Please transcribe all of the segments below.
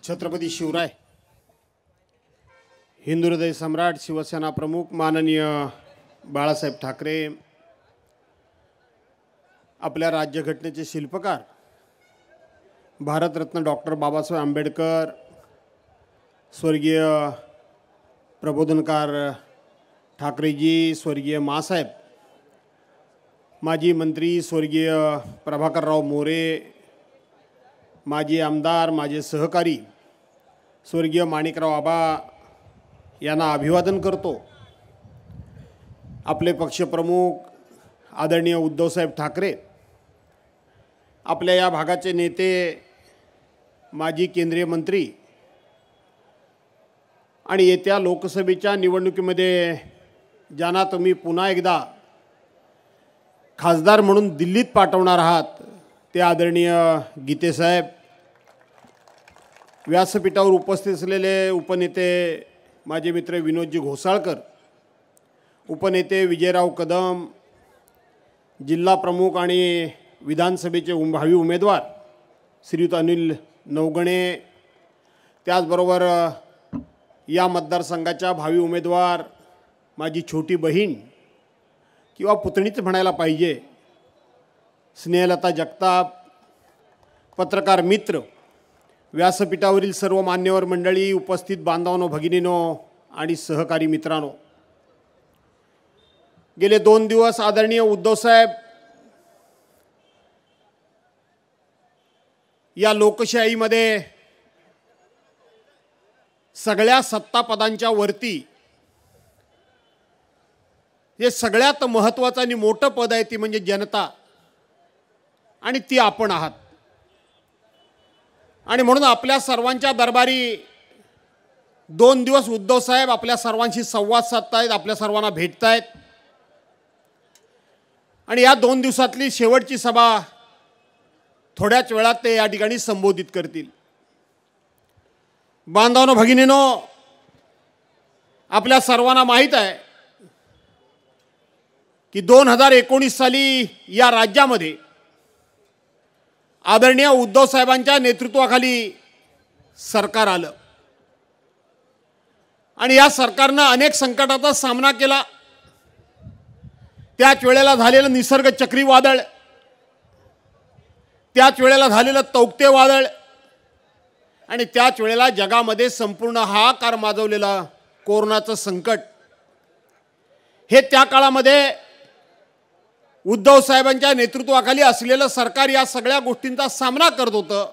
छत्रपती शिवराय, हिंदू हृदय सम्राट, शिवसेना प्रमुख माननीय बाळासाहेब ठाकरे, आपल्या राज्यघटनेचे शिल्पकार भारतरत्न डॉक्टर बाबासाहेब आंबेडकर, स्वर्गीय प्रबोधनकार ठाकरेजी, स्वर्गीय मासाहेब, माजी मंत्री स्वर्गीय प्रभाकरराव मोरे, माजी आमदार, माझे सहकारी स्वर्गीय माणिकराव आबा यांना अभिवादन करतो। आपले पक्षप्रमुख आदरणीय उद्धवसाहेब ठाकरे, आपल्या या भागाचे नेते, माजी केंद्रीय मंत्री आणि येत्या लोकसभेच्या निवडणुकीमध्ये ज्यांना तुम्ही पुन्हा एकदा खासदार म्हणून दिल्लीत पाठवणार आहात ते आदरणीय गीते साहेब, व्यासपीठावर उपस्थित असलेले उपनेते माझे मित्र विनोदजी घोसाळकर, उपनेते विजयराव कदम, जिल्हा प्रमुख आणि विधानसभेचे भावी उमेदवार श्रीयुत अनिल नवगणे, त्याचबरोबर या मतदारसंघाच्या भावी उमेदवार माझी छोटी बहीण किंवा पुतणीच म्हणायला पाहिजे स्नेहलता जगताप, पत्रकार मित्र, व्यासपीठावरील सर्व मान्यवर मंडळी, उपस्थित बांधवांनो, भगिनींनो आणि सहकारी मित्रांनो, गेले 2 दिवस आदरणीय उद्धवसाहेब या लोकशाहीमध्ये सगळ्या सत्तापदांच्या वरती जे सगळ्यात महत्त्वाचं आणि मोठं पद आहे ती म्हणजे जनता, आणि ती आपण आहात। आणि म्हणून आपल्या सर्वांच्या दरबारी 2 दिवस उद्धवसाहेब आपल्या सर्वांशी संवाद साधतायत, आपल्या सर्वांना भेटतायत, आणि या 2 दिवसातली शेवटची सभा थोड्याच वेळात ते या ठिकाणी संबोधित करतील। बांधवांनो, भगिनींनो, आपल्या सर्वांना माहीत आहे की 2019 साली या राज्यामध्ये आदरणीय उद्धव साहेबांच्या नेतृत्वाखाली सरकार आलं आणि या सरकारनं अनेक संकटाचा सामना केला। त्याच वेळेला झालेलं निसर्ग चक्रीवादळ, त्याच वेळेला झालेलं तौक्ते वादळ आणि त्याच वेळेला जगामध्ये संपूर्ण हाहाकार माजवलेला कोरोनाचं संकट, हे त्या काळामध्ये उद्धव साहेबांच्या नेतृत्वाखाली असलेलं सरकार या सगळ्या गोष्टींचा सामना करत होतं।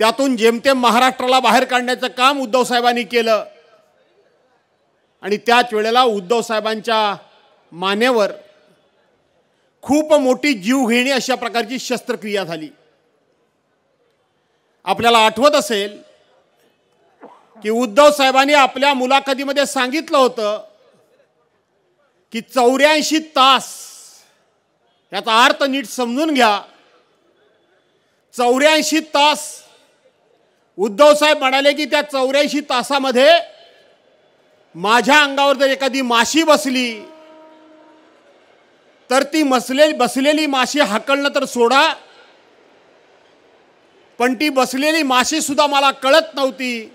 त्यातून जेमतेम महाराष्ट्राला बाहेर काढण्याचं काम उद्धव साहेबांनी केलं आणि त्याच वेळेला उद्धव साहेबांच्या मानेवर खूप मोठी जीवघेणी अशा प्रकारची शस्त्रक्रिया झाली। आपल्याला आठवत असेल की उद्धव साहेबांनी आपल्या मुलाखतीमध्ये सांगितलं होतं की 84 तास, याचा अर्थ नीट समजून घ्या, 84 तास उद्धव साहेब म्हणाले की त्या 84 तासामध्ये माझ्या अंगावर जर एखादी माशी बसली तर ती बसलेली माशी हाकलणं तर सोडा, पण ती बसलेली माशी सुद्धा मला कळत नव्हती।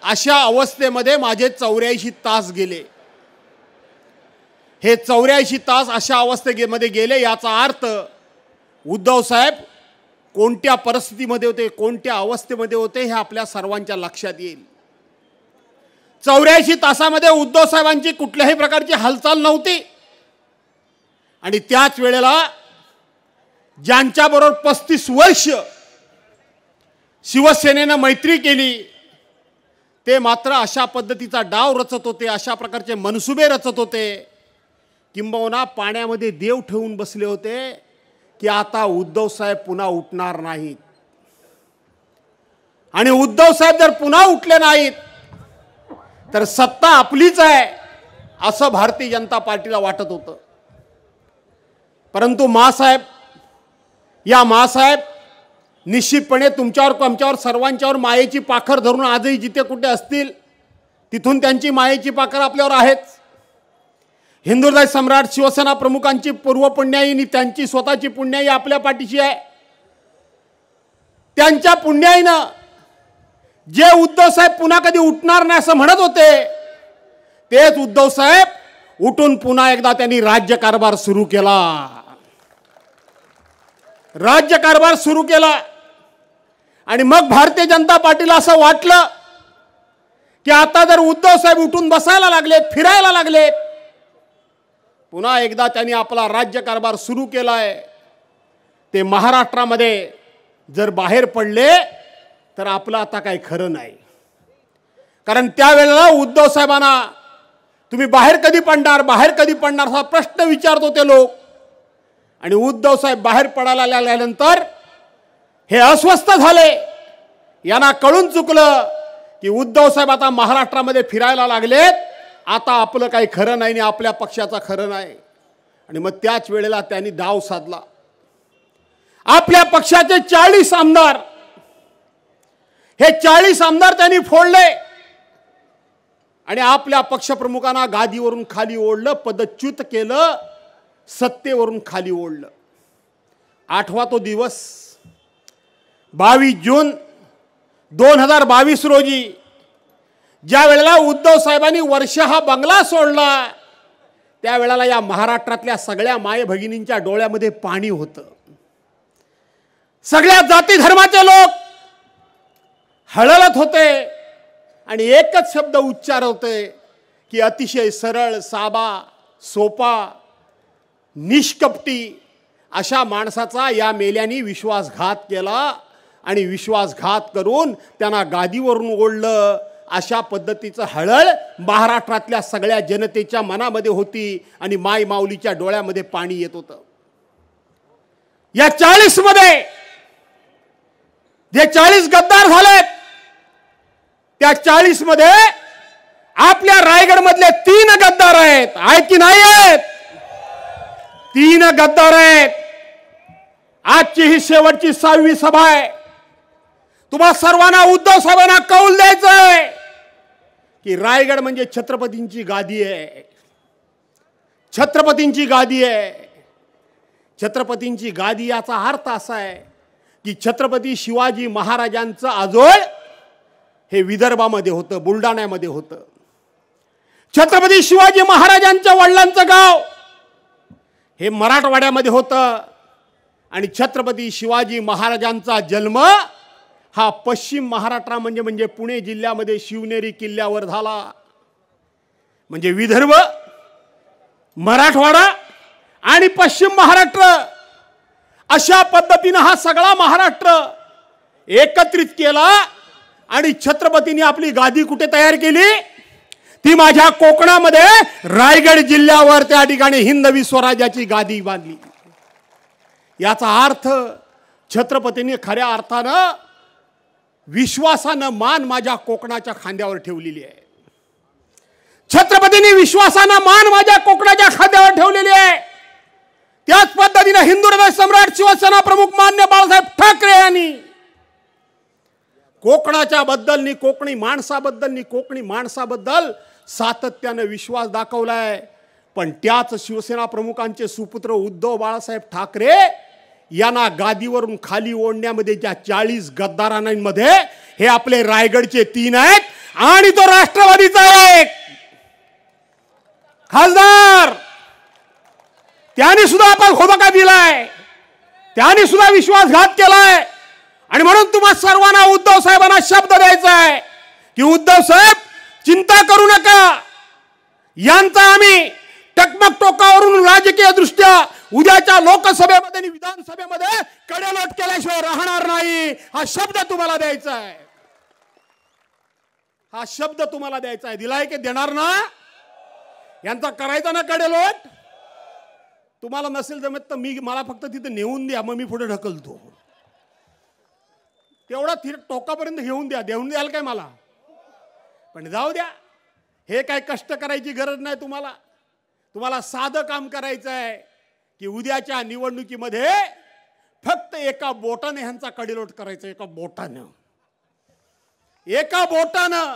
अशा अवस्थेमध्ये माझे 84 तास गेले। हे 84 तास अशा अवस्थेमध्ये गेले, याचा अर्थ उद्धव साहेब कोणत्या परिस्थितीमध्ये होते, कोणत्या अवस्थेमध्ये होते हे आपल्या सर्वांच्या लक्षात येईल। 84 तासामध्ये उद्धव साहेबांची कुठल्याही प्रकारची हालचाल नव्हती आणि त्याच वेळेला ज्यांच्याबरोबर 35 वर्ष शिवसेनेनं मैत्री केली ते मात्र अशा पद्धतीचा डाव रचत होते, अशा प्रकारचे मनसुबे रचत होते, किंबहुना पाण्यामध्ये देव ठेवून बसले होते की आता उद्धव साहेब पुन्हा उठणार नाहीत, आणि उद्धव साहेब जर पुन्हा उठले नाहीत तर सत्ता आपलीच आहे असं भारतीय जनता पार्टीला वाटत होतं। परंतु मासाहेब निश्चितपणे तुमच्यावर, आमच्यावर, सर्वांच्यावर मायेची पाखर धरून आजही जिथे कुठे असतील तिथून त्यांची मायेची पाखर आपल्यावर आहेच। हिंदू हृदय सम्राट शिवसेना प्रमुखांची पूर्व पुण्याई आणि त्यांची स्वतःची पुण्याई आपल्या पाठीशी आहे। ज्यांच्या पुण्याईनं जे उद्धव साहेब पुन्हा कधी उठणार नाही असं म्हणत होते, तेच उद्धव साहेब उठून पुन्हा एकदा त्यांनी राज्यकारभार सुरू केला. राज्यकारभार सुरू केला आणि मग भारतीय जनता पार्टीला असं वाटलं की आता जर उद्धव साहेब उठून बसायला लागलेत, फिरायला लागलेत, पुन्हा एकदा त्यांनी आपला राज्यकारभार सुरू केलाय, ते महाराष्ट्रामध्ये जर बाहेर पडले तर आपलं आता काही खरं नाही. कारण त्यावेळेला उद्धव साहेबांना तुम्ही बाहेर कधी पडणार, बाहेर कधी पडणार असा प्रश्न विचारत होते लोक. आणि उद्धव साहेब बाहेर पडायला लागल्यानंतर हे अस्वस्थ झाले. यांना कळून चुकलं की उद्धव साहेब आता महाराष्ट्रामध्ये फिरायला लागलेत, आता आपलं काही खरं नाही आणि आपल्या पक्षाचं खरं नाही. आणि मग त्याच वेळेला त्यांनी डाव साधला. आपल्या पक्षाचे 40 आमदार, हे 40 आमदार त्यांनी फोडले आणि आपल्या पक्षप्रमुखांना गादीवरून खाली ओढलं, पदच्युत केलं, सत्तेवरून खाली ओढलं. आठवा तो दिवस 22 जून 2022 रोजी ज्या वेळेला उद्धव साहेबांनी वर्ष हा बंगला सोडला, त्यावेळेला या महाराष्ट्रातल्या सगळ्या माय भगिनींच्या डोळ्यामध्ये पाणी होतं. सगळ्या जाती धर्माचे लोक हळहळत होते आणि एकच शब्द उच्चार होते की अतिशय सरळ, साधा, सोपा, निष्कपटी अशा माणसाचा या मेल्यांनी विश्वासघात केला आणि विश्वासघात करून त्यांना गादीवरून ओढलं. अशा पद्धतीचं हळहळ महाराष्ट्रातल्या सगळ्या जनतेच्या मनामध्ये होती आणि माय माऊलीच्या डोळ्यामध्ये पाणी येत होतं. या 40 मध्ये जे 40 गद्दार झालेत, त्या 40 मध्ये आपल्या रायगड मधले 3 गद्दार आहेत. आहे की नाही आहेत? 3 गद्दार आहेत. आजची ही शेवटची 6वी सभा आहे. तुम्हा सर्वांना उद्धव साहेबांना कौल द्यायचं आहे की रायगड म्हणजे छत्रपतींची गादी आहे. छत्रपतींची गादी आहे. छत्रपतींची गादी याचा अर्थ असा आहे की छत्रपती शिवाजी महाराजांचं आजोळ हे विदर्भामध्ये होतं, बुलढाण्यामध्ये होतं. छत्रपती शिवाजी महाराजांच्या वडिलांचं गाव हे मराठवाड्यामध्ये होतं आणि छत्रपती शिवाजी महाराजांचा जन्म हा पश्चिम महाराष्ट्र म्हणजे पुणे जिल्ह्यामध्ये शिवनेरी किल्ल्यावर झाला. म्हणजे विदर्भ, मराठवाडा आणि पश्चिम महाराष्ट्र अशा पद्धतीने हा सगळा महाराष्ट्र एकत्रित केला आणि छत्रपतींनी आपली गादी कुठे तयार केली? ती माझ्या कोकणामध्ये रायगड जिल्ह्यावर त्या ठिकाणी हिंदवी स्वराज्याची गादी बांधली. याचा अर्थ छत्रपतींनी खऱ्या अर्थानं विश्वासानं मान माझ्या कोकणाच्या खांद्यावर ठेवलेली आहे. छत्रपतींनी विश्वासानं मान माझ्या कोकणाच्या खांद्यावर ठेवलेली आहे. त्याच पद्धतीने हिंदू हृदय सम्राट शिवसेना प्रमुख मान्य बाळासाहेब ठाकरे यांनी कोकणाच्या बद्दल, कोकणी माणसाबद्दल सातत्याने विश्वास दाखवलाय. पण त्याच शिवसेना प्रमुखांचे सुपुत्र उद्धव बाळासाहेब ठाकरे यांना गादीवरून खाली ओढण्यामध्ये ज्या 40 गद्दारांमध्ये हे आपले रायगडचे 3 आहेत आणि तो राष्ट्रवादीचा एक खासदार, त्यांनी सुद्धा आपण खोबका दिलाय, त्यांनी सुद्धा विश्वासघात केलाय. आणि म्हणून तुम्हा सर्वांना उद्धव साहेबांना शब्द द्यायचा आहे की उद्धव साहेब चिंता करू नका. यांचा आम्ही टकमक टोकावरून राजकीय दृष्ट्या उद्याच्या लोकसभेमध्ये आणि विधानसभेमध्ये कडेलोट केल्याशिवाय राहणार नाही. हा शब्द तुम्हाला द्यायचा आहे. हा शब्द तुम्हाला द्यायचा आहे. दिलाय की देणार ना? यांचा करायचा ना कडेलोट? तुम्हाला नसेल जमत तर मला फक्त तिथे नेऊन द्या, मग मी पुढे ढकलतो. तेवढा टोकापर्यंत घेऊन द्या. देऊन द्याल काय मला? पण जाऊ द्या. हे काय कष्ट करायची गरज नाही तुम्हाला. तुम्हाला साधं काम करायचं आहे की उद्याच्या निवडणुकीमध्ये फक्त एका बोटाने ह्यांचा कडेलोट करायचा. एका बोटानं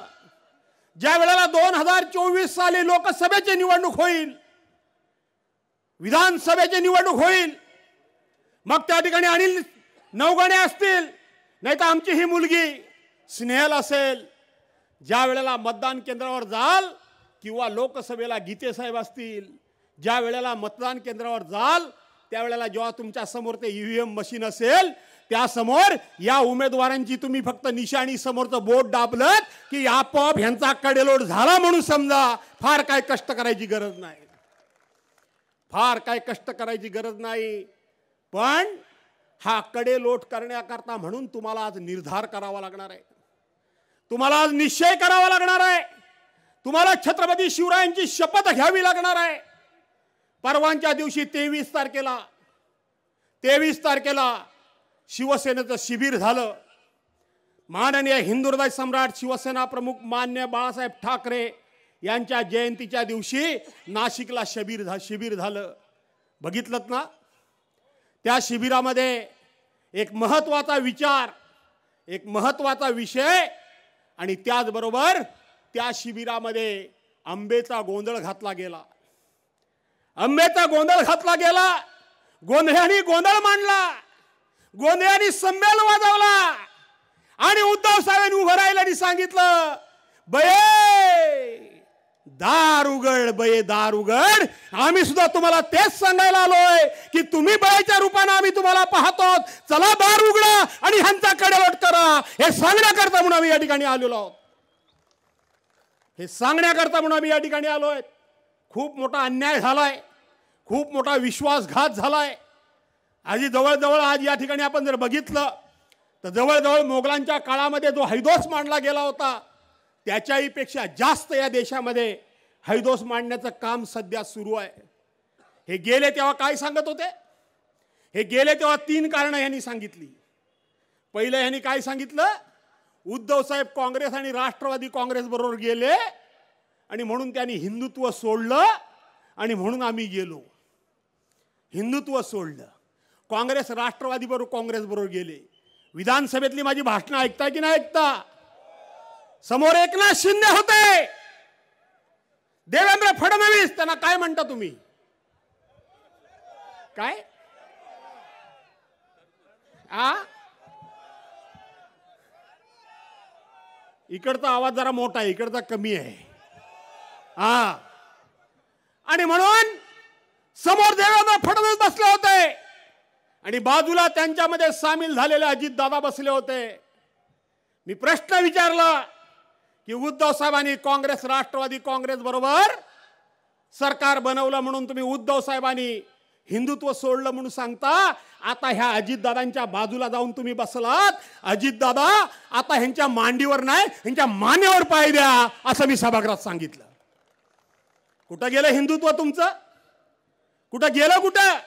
ज्या वेळेला 2024 साली लोकसभेची निवडणूक होईल, विधानसभेची निवडणूक होईल, मग त्या ठिकाणी अनिल नवघणे असतील, नाही तर आमची ही मुलगी स्नेहल असेल, ज्या वेळेला मतदान केंद्रावर जाल किंवा लोकसभेला गीते साहेब असतील, ज्या वेळेला मतदान केंद्रावर जाल त्यावेळेला जेव्हा तुमच्या समोर ते ईव्हीएम मशीन असेल त्यासमोर या उमेदवारांची तुम्ही फक्त निशाणी समोरचं बोट दाबलं की आपोआप ह्यांचा कडेलोट झाला म्हणून समजा. फार काय कष्ट करायची गरज नाही, फार काय कष्ट करायची गरज नाही. पण हा कडेलोट करण्याकरता म्हणून तुम्हाला आज निर्धार करावा लागणार आहे, तुम्हाला आज निश्चय करावा लागणार आहे, तुम्हाला छत्रपती शिवरायांची शपथ घ्यावी लागणार आहे. परवांच्या दिवशी 23 तारखेला शिवसेनेचं शिबिर झालं. माननीय हिंदुहृदय सम्राट शिवसेना प्रमुख मान्य बाळासाहेब ठाकरे यांच्या जयंतीच्या दिवशी नाशिकला शिबिर झालं. बघितलं ना? त्या शिबिरामध्ये एक महत्त्वाचा विचार, एक महत्त्वाचा विषय आणि त्याचबरोबर त्या शिबिरामध्ये आंबेचा गोंधळ घातला गेला. आंबेचा गोंधळ घातला गेला. गोंधळ्यांनी गोंधळ मांडला, गोंधळ्यांनी संमेल वाजवला आणि उद्धव साहेबांनी उभं राहिलं आणि सांगितलं, बये दार उघड, बये दार उघड. आम्ही सुद्धा तुम्हाला तेच सांगायला आलोय की तुम्ही बयाच्या रूपाने आम्ही तुम्हाला पाहतो, चला दार उघडा आणि ह्यांचा कडेलोट करा. हे सांगण्याकरता म्हणून आम्ही या ठिकाणी आलेलो आहोत, हे सांगण्याकरता म्हणून आम्ही या ठिकाणी आलोय. खूप मोठा अन्याय झालाय, खूप मोठा विश्वासघात झालाय. आधी जवळजवळ आज या ठिकाणी आपण जर बघितलं तर जवळजवळ मोगलांच्या काळामध्ये जो हैदोस मांडला गेला होता त्याच्याही पेक्षा जास्त या देशामध्ये हैदोस मांडण्याचं काम सध्या सुरू आहे. हे गेले तेव्हा काय सांगत होते? हे गेले तेव्हा 3 कारणं यांनी सांगितली. पहिलं यांनी काय सांगितलं? उद्धव साहेब काँग्रेस आणि राष्ट्रवादी काँग्रेस बरोबर गेले आणि म्हणून त्यांनी हिंदुत्व सोडलं आणि म्हणून आम्ही गेलो. हिंदुत्व सोडलं, काँग्रेस राष्ट्रवादी बरोबर काँग्रेस बरोबर गेले. विधानसभेतली माझी भाषणं ऐकता की नाही ऐकता? समोर एकनाथ शिंदे होते, देवेंद्र फडणवीस, त्यांना काय म्हणता तुम्ही? काय इकडचा आवाज जरा मोठा आहे, इकडचा कमी आहे. आणि म्हणून समोर देवेंद्र फडणवीस बसले होते आणि बाजूला त्यांच्यामध्ये सामील झालेले अजितदादा बसले होते. मी प्रश्न विचारला की उद्धव साहेबांनी काँग्रेस राष्ट्रवादी काँग्रेस बरोबर सरकार बनवलं म्हणून तुम्ही उद्धव साहेबांनी हिंदुत्व सोडलं म्हणून सांगता, आता ह्या अजितदादांच्या बाजूला जाऊन तुम्ही बसलात. अजितदादा आता ह्यांच्या मांडीवर नाही, ह्यांच्या मानेवर पाय द्या असं मी सभागृहात सांगितलं. कुठं गेलं हिंदुत्व तुमचं? कुठं गेलं? कुठं?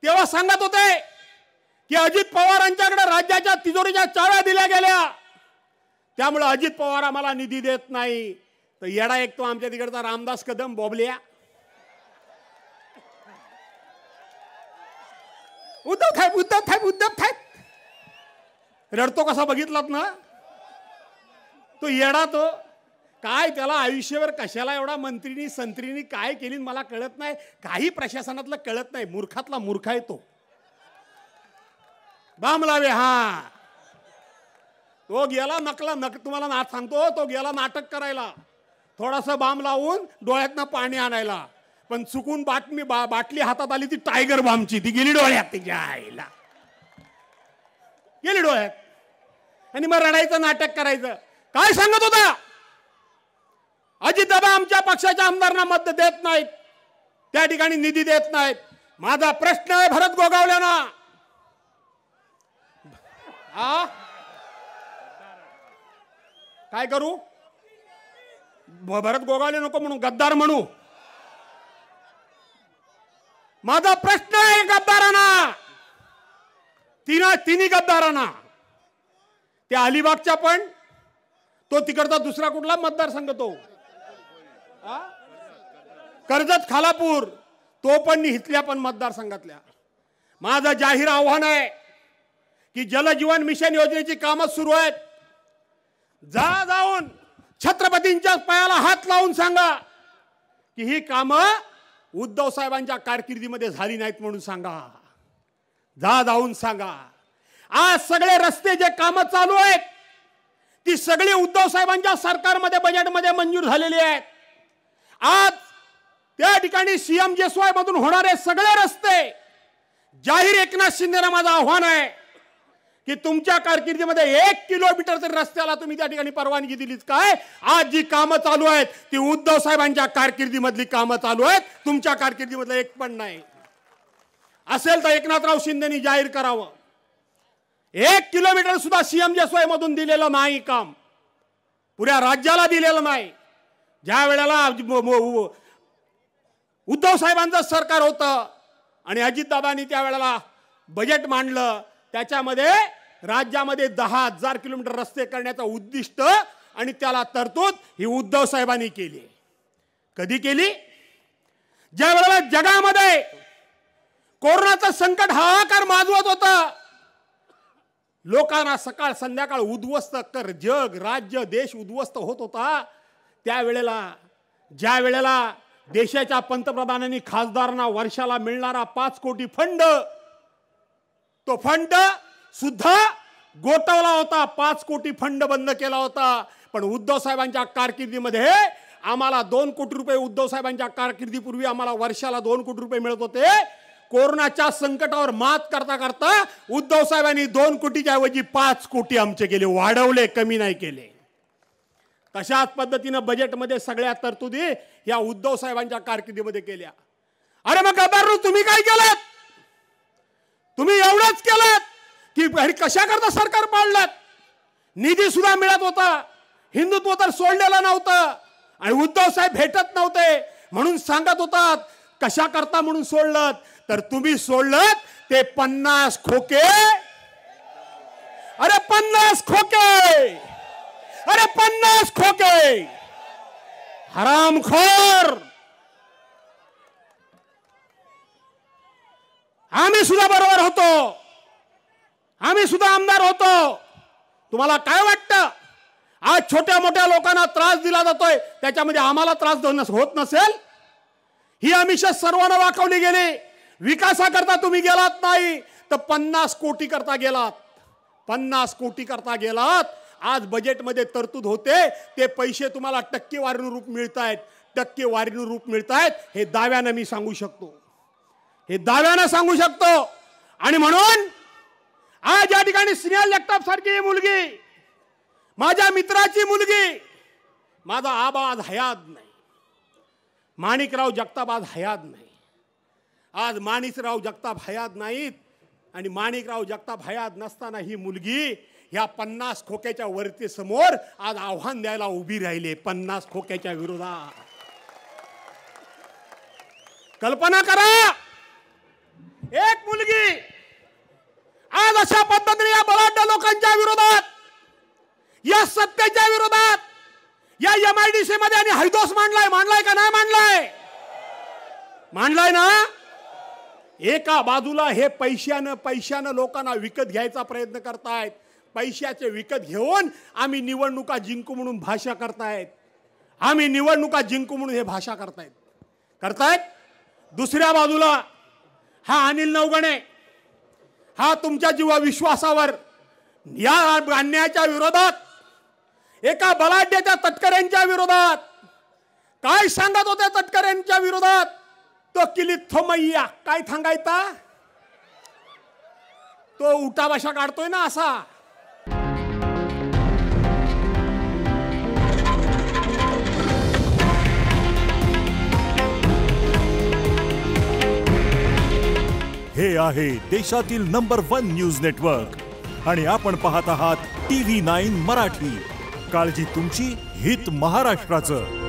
तेव्हा सांगत होते की अजित पवारांच्याकडे राज्याच्या तिजोरीच्या चाव्या दिल्या गेल्या, त्यामुळे अजित पवार आम्हाला निधी देत नाही. तर येडा एक तो आमच्या तिकडचा रामदास कदम बोबल्या, उद्धव थाप रडतो कसा बघितलात ना? तो येडा, तो काय त्याला आयुष्यभर कशाला एवढा मंत्रीनी संत्रीनी काय केली मला कळत नाही. काही प्रशासनातलं कळत नाही. मूर्खातला मूर्ख आहे तो. बाम लावे. तो गेला तुम्हाला नाट सांगतो, तो गेला नाटक करायला, थोडासा बाम लावून डोळ्यातनं पाणी आणायला, पण चुकून बाटली हातात आली ती टायगर बामची, ती गेली डोळ्यात, तिच्या आईला गेली डोळ्यात. आणि मग रडायचं, नाटक करायचं. काय सांगत होता? अजितदादा आमच्या पक्षाच्या आमदारांना मत देत नाहीत, त्या ठिकाणी निधी देत नाहीत. माझा प्रश्न आहे भरत गोगावलेंना, काय करू? भरत गोगावले नको म्हणू, गद्दार म्हणू. माझा प्रश्न आहे गद्दारांना, तिन्ही गद्दारांना. त्या अलिबागच्या पण, तो तिकडचा दुसरा कुठला मतदारसंघ, तो कर्जत खालापूर, तो पण इथल्या पण मतदारसंघातल्या. माझं जाहीर आव्हान आहे की जलजीवन मिशन योजनेची कामं सुरू आहेत. जाऊन छत्रपतींच्या पायाला हात लावून सांगा की ही कामं उद्धव साहेबांच्या कारकिर्दीमध्ये झाली नाहीत म्हणून सांगा. जाऊन सांगा. आज सगळे रस्ते जे कामं चालू आहेत ती सगळी उद्धव साहेबांच्या सरकारमध्ये बजेटमध्ये मंजूर झालेली आहेत. आज त्या ठिकाणी CMJSY मधून होणारे सगळे रस्ते जाहीर एकनाथ शिंदेना माझं आव्हान आहे की तुमच्या कारकिर्दीमध्ये 1 किलोमीटर तरी रस्त्याला तुम्ही त्या ठिकाणी परवानगी दिलीच काय? आज जी कामं चालू आहेत ती उद्धव साहेबांच्या कारकिर्दीमधली कामं चालू आहेत, तुमच्या कारकिर्दीमधलं एक पण नाही. असेल तर एकनाथराव शिंदेनी जाहीर करावं. 1 किलोमीटर सुद्धा CMJSY मधून दिलेलं नाही काम, पुऱ्या राज्याला दिलेलं नाही. ज्या वेळेला उद्धव साहेबांचं सरकार होतं आणि अजितदादांनी त्या वेळेला बजेट मांडलं, त्याच्यामध्ये राज्यामध्ये 10,000 किलोमीटर रस्ते करण्याचं उद्दिष्ट आणि त्याला तरतूद ही उद्धव साहेबांनी केली. कधी केली? ज्या वेळेला जगामध्ये कोरोनाचं संकट हाहाकार माजवत होतं, लोकांना सकाळ संध्याकाळ उद्ध्वस्त कर, जग राज्य देश उद्ध्वस्त होत होता, त्यावेळेला ज्या वेळेला देशाच्या पंतप्रधानांनी खासदारांना वर्षाला मिळणारा 5 कोटी फंड, तो फंड सुद्धा गोठवला होता. 5 कोटी फंड बंद केला होता. पण उद्धव साहेबांच्या कारकिर्दीमध्ये आम्हाला 2 कोटी रुपये, उद्धव साहेबांच्या कारकिर्दीपूर्वी आम्हाला वर्षाला 2 कोटी रुपये मिळत होते. कोरोनाच्या संकटावर मात करता करता उद्धव साहेबांनी 2 कोटीच्या ऐवजी 5 कोटी आमचे केले, वाढवले, कमी नाही केले. तशाच पद्धतीनं बजेटमध्ये सगळ्या तरतुदी या उद्धव साहेबांच्या कारकिर्दीमध्ये केल्या. अरे मग गद्दार तुम्ही काय केलं? तुम्ही एवढंच केलं की कशा करता सरकार पाडलं? निधी सुद्धा मिळत होता, हिंदुत्व तर सोडलेलं नव्हतं आणि उद्धव साहेब भेटत नव्हते म्हणून सांगत होतात. कशा करता म्हणून सोडलं? तर तुम्ही सोडलं ते 50 खोके. अरे 50 खोके, अरे 50 खोके, हरामखोर. आम्ही सुद्धा बरोबर होतो, आम्ही सुद्धा आमदार होतो. तुम्हाला काय वाटतं आज छोट्या मोठ्या लोकांना त्रास दिला जातोय त्याच्यामध्ये आम्हाला त्रास होत नसेल? ही आमिष सर्वांना दाखवली गेली. विकासाकरता तुम्ही गेलात नाही तर 50 कोटी करता गेलात, 50 कोटी करता गेलात. आज बजेटमध्ये तरतूद होते ते पैसे तुम्हाला टक्केवारीनं रूप मिळतायत, टक्केवारीनं रूप मिळतायत. हे दाव्यानं मी सांगू शकतो, हे दाव्यानं सांगू शकतो. आणि म्हणून आज या ठिकाणी स्नेहल जगताप सारखी मुलगी, माझ्या मित्राची मुलगी, माझा आबा आज हयात नाही, माणिकराव जगताप आज हयात नाही. आज माणिकराव जगताप हयात नाहीत आणि माणिकराव जगताप हयात नसताना ही मुलगी ह्या 50 खोक्याच्या वरती समोर आज आव्हान द्यायला उभी राहिली. 50 खोक्याच्या विरोधात कल्पना करा, एक मुलगी आज अशा पद्धतीने या बलाढ्य लोकांच्या विरोधात, या सत्तेच्या विरोधात, या MIDC मध्ये आणि हैदोस मांडलाय का नाही मांडलाय ना? एका बाजूला हे पैशानं लोकांना विकत घ्यायचा प्रयत्न करतायत, पैशाचे विकत घेऊन आम्ही निवडणुका जिंकू म्हणून भाषा करतायत, आम्ही निवडणुका जिंकू म्हणून हे भाषा करतायत. दुसऱ्या बाजूला हा अनिल नवगणे, हा तुमच्या जीवा विश्वासावर या अन्यायाच्या विरोधात, एका बलाढ्याच्या तटकऱ्यांच्या विरोधात काय सांगत होत्या? तटकऱ्यांच्या विरोधात तो किलीत मैया काय सांगायचा? तो उठा भाषा काढतोय ना असा. हे आहे देशातील नंबर 1 न्यूज नेटवर्क आणि आपण पाहत आहात TV9 मराठी. काळजी तुमची, हित महाराष्ट्राचं.